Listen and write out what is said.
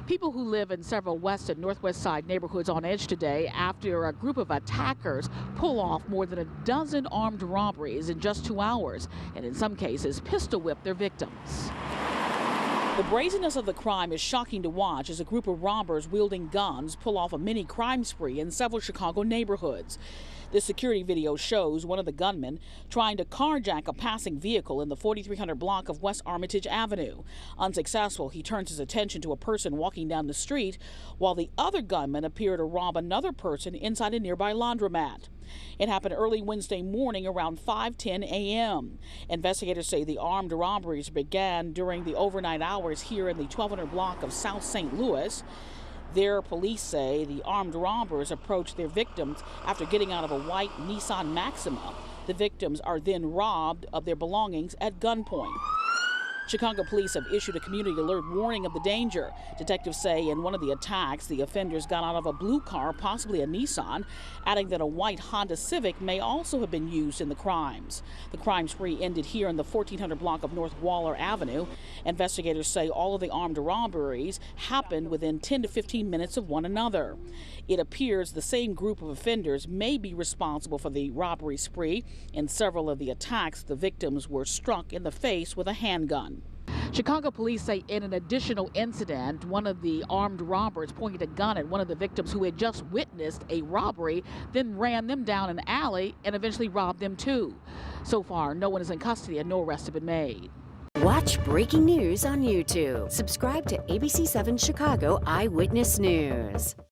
People who live in several west and northwest side neighborhoods on edge today after a group of attackers pull off more than a dozen armed robberies in just 2 hours, and in some cases pistol whip their victims. The brazenness of the crime is shocking to watch as a group of robbers wielding guns pull off a mini crime spree in several Chicago neighborhoods. This security video shows one of the gunmen trying to carjack a passing vehicle in the 4300 block of West Armitage Avenue. Unsuccessful, he turns his attention to a person walking down the street, while the other gunman appeared to rob another person inside a nearby laundromat. It happened early Wednesday morning around 5:10 a.m. Investigators say the armed robberies began during the overnight hours here in the 1200 block of South St. Louis. There, police say the armed robbers approached their victims after getting out of a white Nissan Maxima. The victims are then robbed of their belongings at gunpoint. Chicago police have issued a community alert warning of the danger. Detectives say in one of the attacks, the offenders got out of a blue car, possibly a Nissan, adding that a white Honda Civic may also have been used in the crimes. The crime spree ended here in the 1400 block of North Waller Avenue. Investigators say all of the armed robberies happened within 10 to 15 minutes of one another. It appears the same group of offenders may be responsible for the robbery spree. In several of the attacks, the victims were struck in the face with a handgun. Chicago police say in an additional incident, one of the armed robbers pointed a gun at one of the victims who had just witnessed a robbery, then ran them down an alley and eventually robbed them too. So far, no one is in custody and no arrests have been made. Watch breaking news on YouTube. Subscribe to ABC7 Chicago Eyewitness News.